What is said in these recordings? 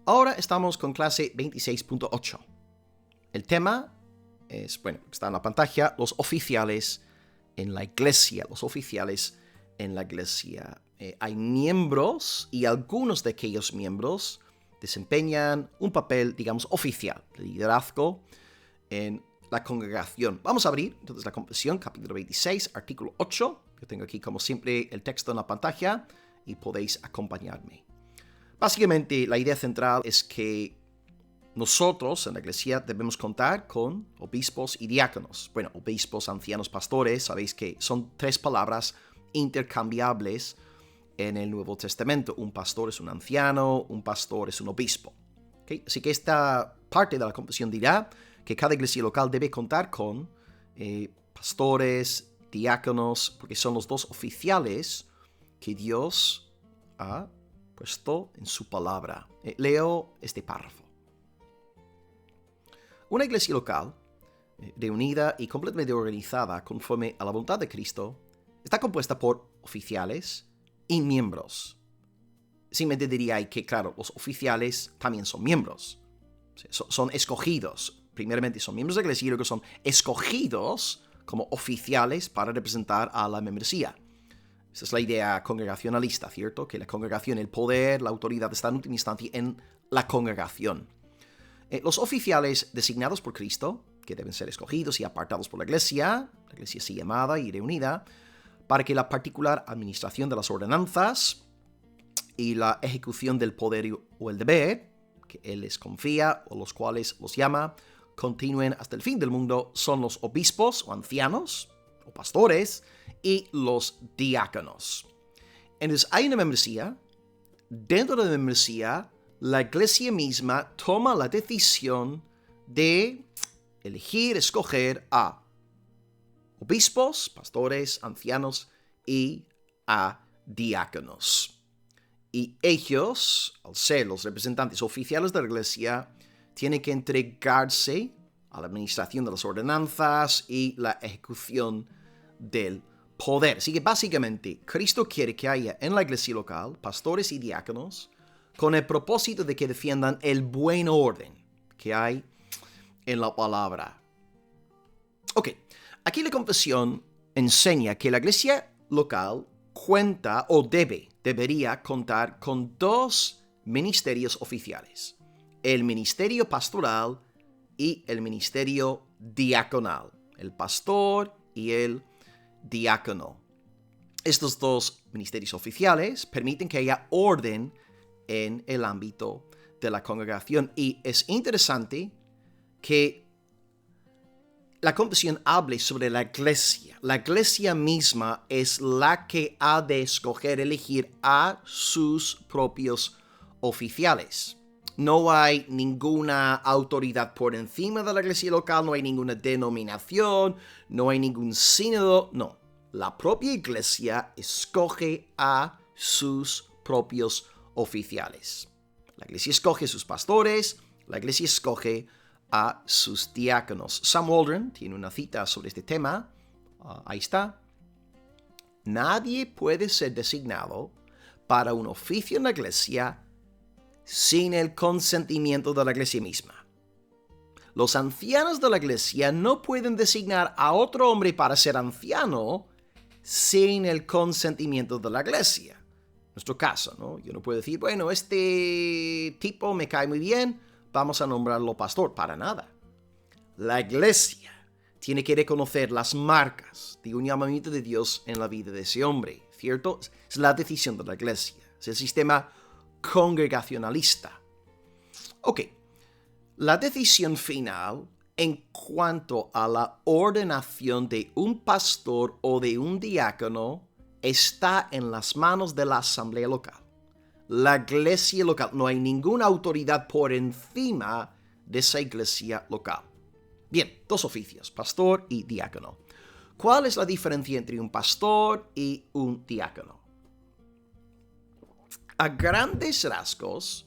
Ahora estamos con clase 26.8. El tema es, está en la pantalla, los oficiales en la iglesia. Los oficiales en la iglesia. Hay miembros y algunos de aquellos miembros desempeñan un papel, digamos, oficial, de liderazgo en la congregación. Vamos a abrir entonces la confesión, capítulo 26, artículo 8. Yo tengo aquí, como siempre, el texto en la pantalla y podéis acompañarme. Básicamente, la idea central es que nosotros en la iglesia debemos contar con obispos y diáconos. Bueno, obispos, ancianos, pastores, sabéis que son tres palabras intercambiables en el Nuevo Testamento. Un pastor es un anciano, un pastor es un obispo. ¿Okay? Así que esta parte de la confesión dirá que cada iglesia local debe contar con pastores, diáconos, porque son los dos oficiales que Dios ha puesto en su palabra. Leo este párrafo. Una iglesia local, reunida y completamente organizada conforme a la voluntad de Cristo, está compuesta por oficiales y miembros. Simplemente diría que, claro, los oficiales también son miembros. Son escogidos. Primeramente son miembros de la iglesia y luego son escogidos como oficiales para representar a la membresía. Esa es la idea congregacionalista, ¿cierto? Que la congregación, el poder, la autoridad está en última instancia en la congregación. Los oficiales designados por Cristo, que deben ser escogidos y apartados por la iglesia así llamada y reunida, para que la particular administración de las ordenanzas y la ejecución del poder o el deber, que Él les confía o los cuales los llama, continúen hasta el fin del mundo, son los obispos o ancianos o pastores y los diáconos. Entonces hay una membresía. Dentro de la membresía, la iglesia misma toma la decisión de elegir, escoger a obispos, pastores, ancianos y a diáconos. Y ellos, al ser los representantes oficiales de la iglesia, tienen que entregarse a la administración de las ordenanzas y la ejecución del poder. Así que básicamente, Cristo quiere que haya en la iglesia local pastores y diáconos con el propósito de que defiendan el buen orden que hay en la palabra. Ok, aquí la confesión enseña que la iglesia local cuenta o debería contar con dos ministerios oficiales: el ministerio pastoral y el ministerio diaconal, el pastor y el diácono. Estos dos ministerios oficiales permiten que haya orden en el ámbito de la congregación, y es interesante que la confesión hable sobre la iglesia. La iglesia misma es la que ha de escoger, elegir a sus propios oficiales. No hay ninguna autoridad por encima de la iglesia local, no hay ninguna denominación, no hay ningún sínodo, no. La propia iglesia escoge a sus propios oficiales. La iglesia escoge a sus pastores, la iglesia escoge a sus diáconos. Sam Waldron tiene una cita sobre este tema. Ahí está. Nadie puede ser designado para un oficio en la iglesia sin el consentimiento de la iglesia misma. Los ancianos de la iglesia no pueden designar a otro hombre para ser anciano sin el consentimiento de la iglesia. En nuestro caso, ¿no? Yo no puedo decir, bueno, este tipo me cae muy bien, vamos a nombrarlo pastor. Para nada. La iglesia tiene que reconocer las marcas de un llamamiento de Dios en la vida de ese hombre, ¿cierto? Es la decisión de la iglesia. Es el sistema congregacionalista. Ok. La decisión final en cuanto a la ordenación de un pastor o de un diácono está en las manos de la asamblea local. La iglesia local, no hay ninguna autoridad por encima de esa iglesia local. Bien, dos oficios, pastor y diácono. ¿Cuál es la diferencia entre un pastor y un diácono? A grandes rasgos,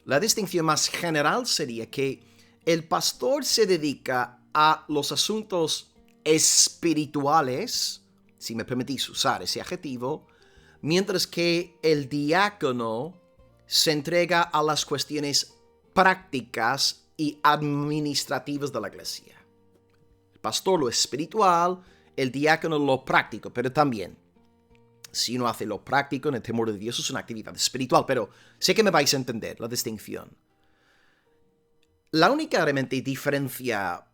la distinción más general sería que el pastor se dedica a los asuntos espirituales, si me permitís usar ese adjetivo, mientras que el diácono se entrega a las cuestiones prácticas y administrativas de la iglesia. El pastor lo espiritual, el diácono lo práctico, pero también, si uno hace lo práctico en el temor de Dios, es una actividad espiritual, pero sé que me vais a entender la distinción. La única realmente diferencia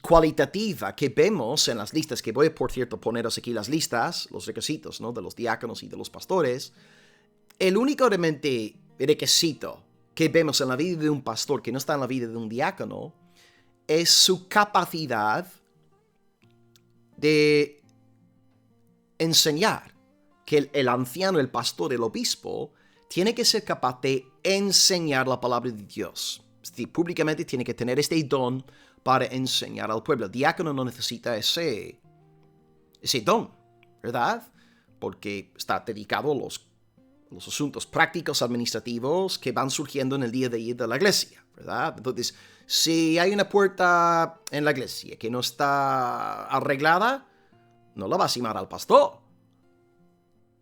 cualitativa que vemos en las listas, que voy, por cierto, poneros aquí las listas, los requisitos, ¿no?, de los diáconos y de los pastores, el único realmente requisito que vemos en la vida de un pastor que no está en la vida de un diácono es su capacidad de enseñar, que el anciano, el pastor, el obispo, tiene que ser capaz de enseñar la palabra de Dios. Es decir, públicamente tiene que tener este don para enseñar al pueblo. El diácono no necesita ese don, ¿verdad? Porque está dedicado a los asuntos prácticos, administrativos que van surgiendo en el día a día de la iglesia, ¿verdad? Entonces, si hay una puerta en la iglesia que no está arreglada, no la vas a llamar al pastor.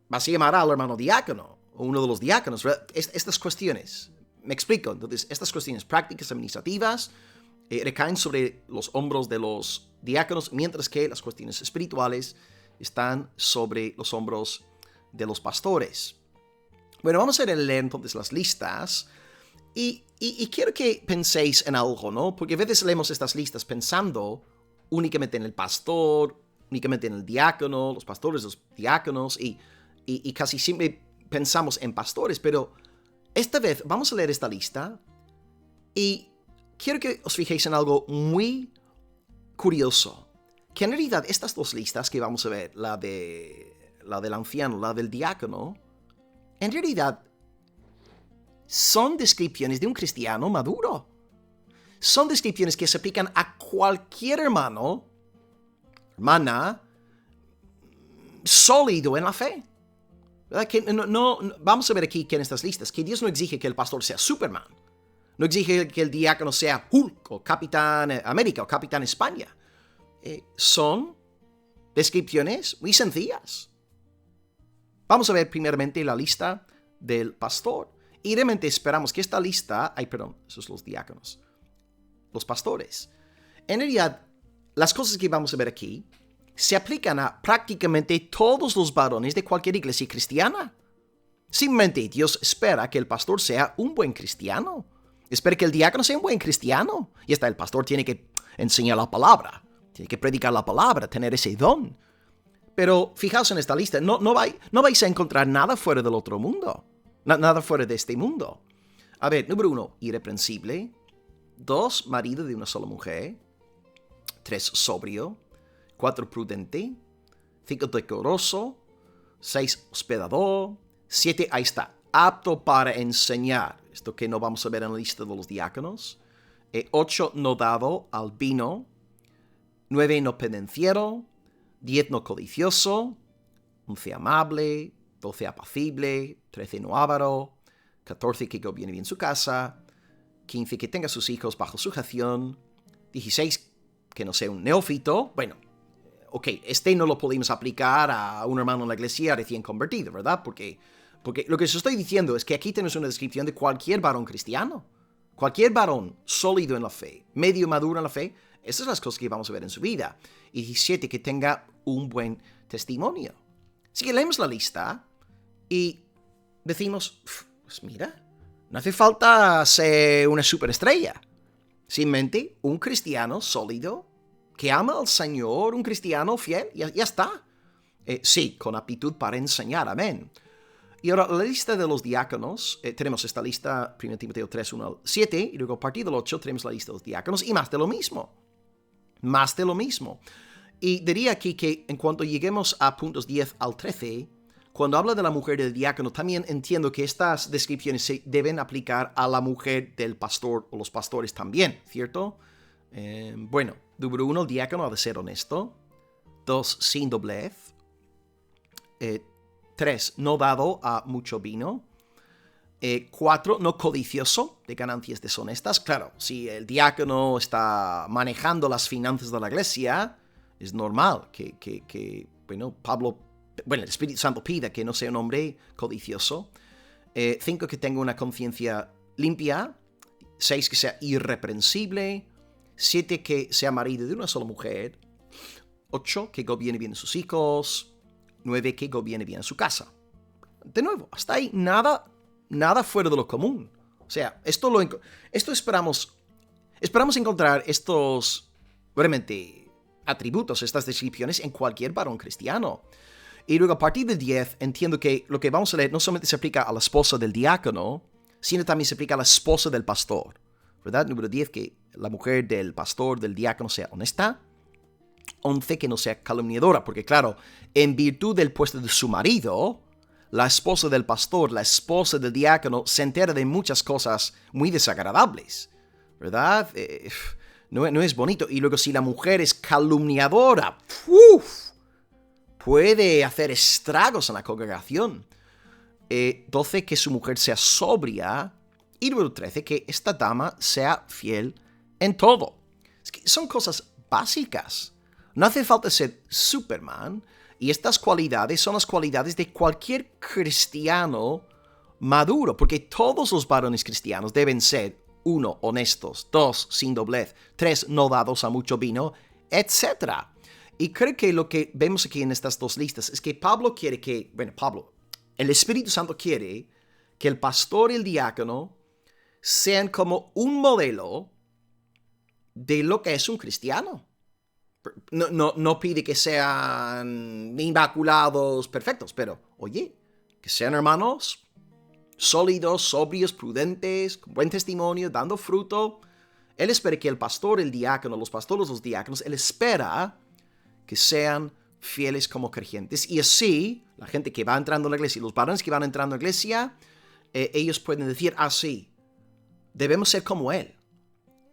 Vas a llamar al hermano diácono o uno de los diáconos. Estas cuestiones, me explico. Entonces, estas cuestiones prácticas, administrativas, recaen sobre los hombros de los diáconos, mientras que las cuestiones espirituales están sobre los hombros de los pastores. Bueno, vamos a leer entonces las listas y quiero que penséis en algo, ¿no? Porque a veces leemos estas listas pensando únicamente en el pastor, únicamente en el diácono, los pastores, los diáconos, y casi siempre pensamos en pastores, pero esta vez vamos a leer esta lista y quiero que os fijéis en algo muy curioso, que en realidad estas dos listas que vamos a ver, la del anciano, la del diácono, en realidad son descripciones de un cristiano maduro. Son descripciones que se aplican a cualquier hermano, hermana, sólido en la fe. ¿Verdad? Que no, vamos a ver aquí que en estas listas, que Dios no exige que el pastor sea Superman. No exige que el diácono sea Hulk o Capitán América o Capitán España. Son descripciones muy sencillas. Vamos a ver primeramente la lista del pastor. Y realmente esperamos que esta lista... esos son los diáconos. Los pastores. En realidad, las cosas que vamos a ver aquí se aplican a prácticamente todos los varones de cualquier iglesia cristiana. Simplemente Dios espera que el pastor sea un buen cristiano. Espera que el diácono sea un buen cristiano. Y hasta el pastor tiene que enseñar la palabra. Tiene que predicar la palabra, tener ese don. Pero fijaos en esta lista, no vais a encontrar nada fuera del otro mundo. Nada fuera de este mundo. A ver, número 1, irreprensible. 2, marido de una sola mujer. 3, sobrio. 4, prudente. 5, decoroso. 6, hospedador. 7, ahí está, apto para enseñar. Esto que no vamos a ver en la lista de los diáconos. 8, no dado al vino. 9, no pendenciero. 10, no codicioso. 11, amable. 12, apacible. 13, no avaro. 14, que gobierne bien su casa. 15, que tenga sus hijos bajo sujeción. 16, que no sea un neófito. Bueno, ok, este no lo podemos aplicar a un hermano en la iglesia recién convertido, ¿verdad? Porque lo que os estoy diciendo es que aquí tenemos una descripción de cualquier varón cristiano. Cualquier varón sólido en la fe, medio maduro en la fe. Esas son las cosas que vamos a ver en su vida. Y 17, que tenga un buen testimonio. Así que leemos la lista y decimos, pues mira, no hace falta ser una superestrella. Simplemente un cristiano sólido que ama al Señor, un cristiano fiel, ya está. Sí, con aptitud para enseñar, amén. Y ahora, la lista de los diáconos, tenemos esta lista, 1 Timoteo 3, 1 al 7, y luego a partir del 8 tenemos la lista de los diáconos, y más de lo mismo. Más de lo mismo. Y diría aquí que en cuanto lleguemos a puntos 10 al 13, cuando habla de la mujer del diácono, también entiendo que estas descripciones se deben aplicar a la mujer del pastor o los pastores también, ¿cierto? Bueno, número 1, el diácono ha de ser honesto. 2, sin doblez. 3, no dado a mucho vino. 4, no codicioso de ganancias deshonestas. Claro, si el diácono está manejando las finanzas de la iglesia, es normal que el Espíritu Santo pida que no sea un hombre codicioso. 5, que tenga una conciencia limpia. 6, que sea irreprensible. 7, que sea marido de una sola mujer. 8, que gobierne bien a sus hijos. 9, que gobierne bien a su casa. De nuevo, hasta ahí nada fuera de lo común. O sea, esto esperamos encontrar estos, realmente, atributos, estas descripciones en cualquier varón cristiano. Y luego a partir del 10 entiendo que lo que vamos a leer no solamente se aplica a la esposa del diácono, sino también se aplica a la esposa del pastor, ¿verdad? Número 10, que la mujer del pastor, del diácono, sea honesta. 11, que no sea calumniadora, porque claro, en virtud del puesto de su marido, la esposa del pastor, la esposa del diácono, se entera de muchas cosas muy desagradables, ¿verdad? No es bonito. Y luego si la mujer es calumniadora, puede hacer estragos en la congregación. 12, que su mujer sea sobria. Y número 13, que esta dama sea fiel en todo. Es que son cosas básicas. No hace falta ser Superman. Y estas cualidades son las cualidades de cualquier cristiano maduro. Porque todos los varones cristianos deben ser: 1, honestos; 2, sin doblez; 3, no dados a mucho vino, etc. Y creo que lo que vemos aquí en estas dos listas es que el Espíritu Santo quiere que el pastor y el diácono sean como un modelo de lo que es un cristiano. No pide que sean inmaculados, perfectos, pero, oye, que sean hermanos sólidos, sobrios, prudentes, con buen testimonio, dando fruto. Él espera que el pastor, el diácono, los pastores, los diáconos, él espera que sean fieles como creyentes. Y así, la gente que va entrando a la iglesia, los varones que van entrando a la iglesia, ellos pueden decir: sí, debemos ser como él.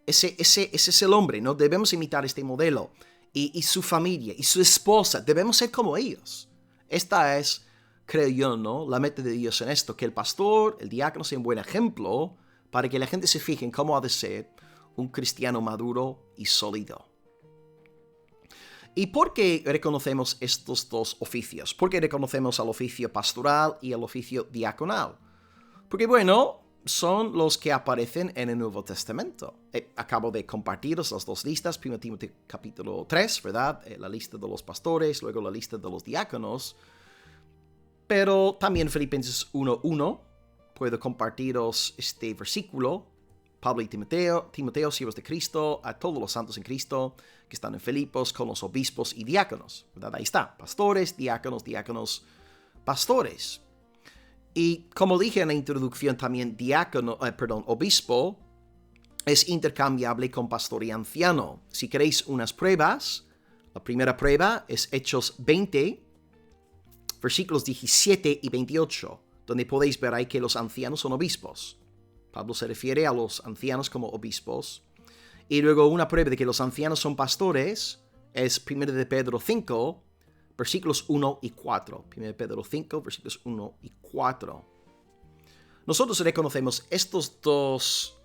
Ese es el hombre, ¿no? Debemos imitar este modelo. Y su familia, y su esposa, debemos ser como ellos. Esta es, creo yo, ¿no?, la meta de Dios en esto, que el pastor, el diácono, sea un buen ejemplo para que la gente se fije en cómo ha de ser un cristiano maduro y sólido. ¿Y por qué reconocemos estos dos oficios? ¿Por qué reconocemos al oficio pastoral y al oficio diaconal? Porque, bueno, son los que aparecen en el Nuevo Testamento. Acabo de compartiros las dos listas: 1 Timoteo capítulo 3, ¿verdad? La lista de los pastores, luego la lista de los diáconos. Pero también Filipenses 1:1, puedo compartiros este versículo: Pablo y Timoteo, siervos de Cristo, a todos los santos en Cristo que están en Filipos, con los obispos y diáconos, ¿verdad? Ahí está, pastores, diáconos, pastores. Y como dije en la introducción también, obispo es intercambiable con pastor y anciano. Si queréis unas pruebas, la primera prueba es Hechos 20, versículos 17 y 28, donde podéis ver ahí que los ancianos son obispos. Pablo se refiere a los ancianos como obispos. Y luego una prueba de que los ancianos son pastores es 1 de Pedro 5, versículos 1 y 4. 1 de Pedro 5, versículos 1 y 4. Nosotros reconocemos estos dos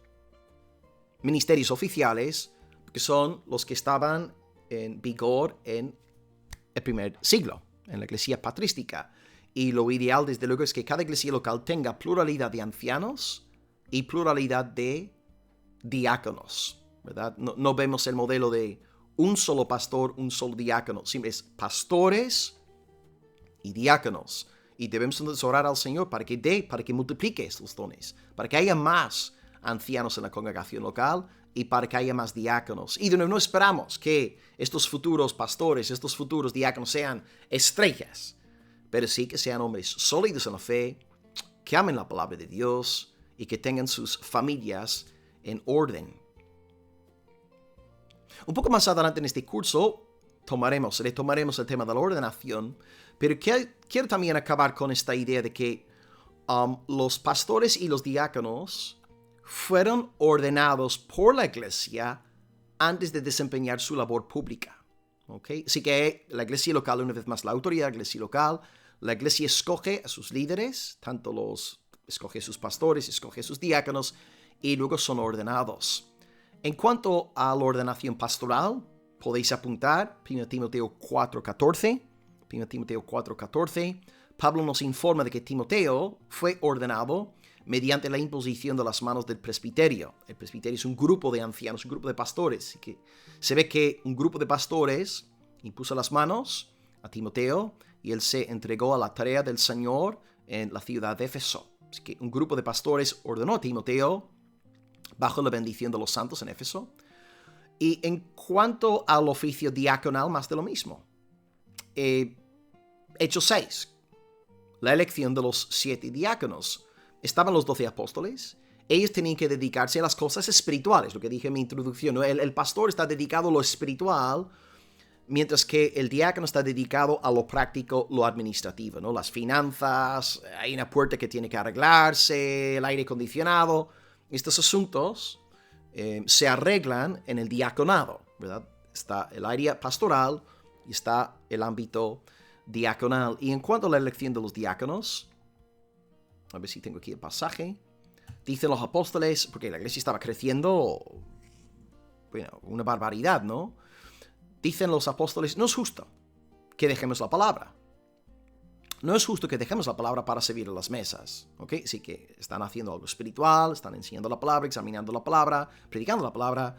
ministerios oficiales, que son los que estaban en vigor en el primer siglo, en la iglesia patrística. Y lo ideal, desde luego, es que cada iglesia local tenga pluralidad de ancianos y pluralidad de diáconos, ¿verdad? No vemos el modelo de un solo pastor, un solo diácono. Siempre es pastores y diáconos. Y debemos orar al Señor para que multiplique estos dones, para que haya más ancianos en la congregación local y para que haya más diáconos. Y de nuevo, no esperamos que estos futuros pastores, estos futuros diáconos sean estrellas, pero sí que sean hombres sólidos en la fe, que amen la palabra de Dios y que tengan sus familias en orden. Un poco más adelante en este curso retomaremos el tema de la ordenación, pero quiero también acabar con esta idea de que los pastores y los diáconos fueron ordenados por la iglesia antes de desempeñar su labor pública. ¿Okay? Así que la iglesia local, una vez más, la autoridad de la iglesia local, la iglesia escoge a sus líderes, escoge a sus pastores, escoge a sus diáconos, y luego son ordenados. En cuanto a la ordenación pastoral, podéis apuntar 1 Timoteo 4:14, 1 Timoteo 4:14, Pablo nos informa de que Timoteo fue ordenado mediante la imposición de las manos del presbiterio. El presbiterio es un grupo de ancianos, un grupo de pastores. Así que se ve que un grupo de pastores impuso las manos a Timoteo y él se entregó a la tarea del Señor en la ciudad de Éfeso. Así que un grupo de pastores ordenó a Timoteo bajo la bendición de los santos en Éfeso. Y en cuanto al oficio diaconal, más de lo mismo. Hechos 6. La elección de los 7 diáconos. Estaban los 12 apóstoles. Ellos tenían que dedicarse a las cosas espirituales, lo que dije en mi introducción, ¿no? El pastor está dedicado a lo espiritual, mientras que el diácono está dedicado a lo práctico, lo administrativo, ¿no? Las finanzas, hay una puerta que tiene que arreglarse, el aire acondicionado. Estos asuntos se arreglan en el diaconado, ¿verdad? Está el área pastoral y está el ámbito diaconal. Y en cuanto a la elección de los diáconos, a ver si tengo aquí el pasaje, dicen los apóstoles, porque la iglesia estaba creciendo, bueno, una barbaridad, ¿no? Dicen los apóstoles, no es justo que dejemos la palabra. No es justo que dejemos la palabra para servir a las mesas, ¿ok? Así que están haciendo algo espiritual, están enseñando la palabra, examinando la palabra, predicando la palabra.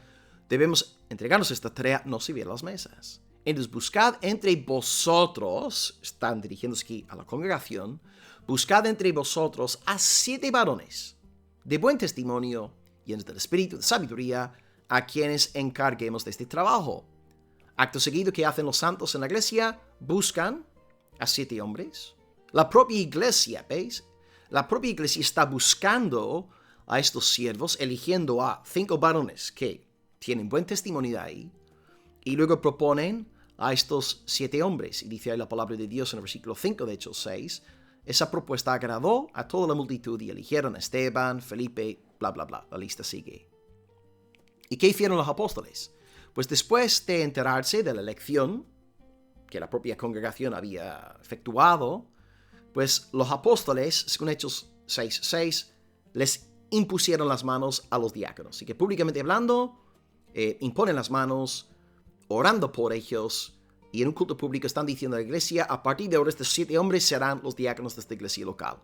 Debemos entregarnos esta tarea, no servir a las mesas. Entonces, buscad entre vosotros, están dirigiéndose aquí a la congregación, buscad entre vosotros a 7 varones de buen testimonio, llenos del espíritu de sabiduría, a quienes encarguemos de este trabajo. Acto seguido, ¿qué hacen los santos en la iglesia? Buscan a 7 hombres. La propia iglesia, ¿veis? La propia iglesia está buscando a estos siervos, eligiendo a 5 varones que tienen buen testimonio de ahí, y luego proponen a estos 7 hombres. Y dice ahí la palabra de Dios en el versículo 5 de Hechos 6, esa propuesta agradó a toda la multitud y eligieron a Esteban, Felipe, bla, bla, bla. La lista sigue. ¿Y qué hicieron los apóstoles? Pues después de enterarse de la elección que la propia congregación había efectuado, pues los apóstoles, según Hechos 6:6, les impusieron las manos a los diáconos. Así que públicamente hablando, imponen las manos, orando por ellos, y en un culto público están diciendo a la iglesia, a partir de ahora estos 7 hombres serán los diáconos de esta iglesia local.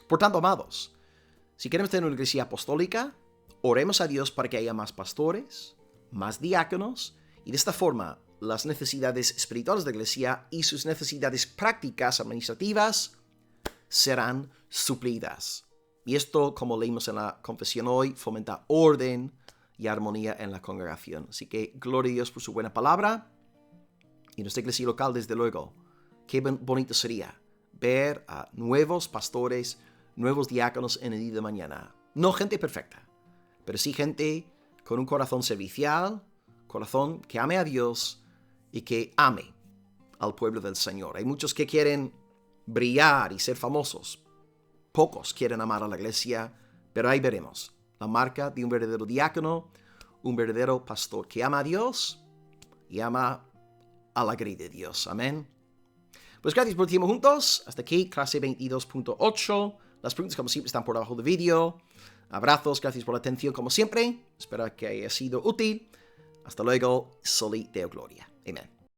Por tanto, amados, si queremos tener una iglesia apostólica, oremos a Dios para que haya más pastores, más diáconos, y de esta forma las necesidades espirituales de la iglesia y sus necesidades prácticas administrativas serán suplidas. Y esto, como leímos en la confesión hoy, fomenta orden y armonía en la congregación. Así que gloria a Dios por su buena palabra. Y nuestra iglesia local, desde luego, qué bonito sería ver a nuevos pastores, nuevos diáconos en el día de mañana. No gente perfecta, pero sí gente con un corazón servicial, corazón que ame a Dios y que ame al pueblo del Señor. Hay muchos que quieren brillar y ser famosos. Pocos quieren amar a la iglesia, pero ahí veremos la marca de un verdadero diácono, un verdadero pastor que ama a Dios y ama a la grey de Dios. Amén. Pues gracias por el tiempo juntos. Hasta aquí, clase 22.8. Las preguntas, como siempre, están por abajo del vídeo. Abrazos, gracias por la atención, como siempre. Espero que haya sido útil. Hasta luego. Soli Deo Gloria. Amén.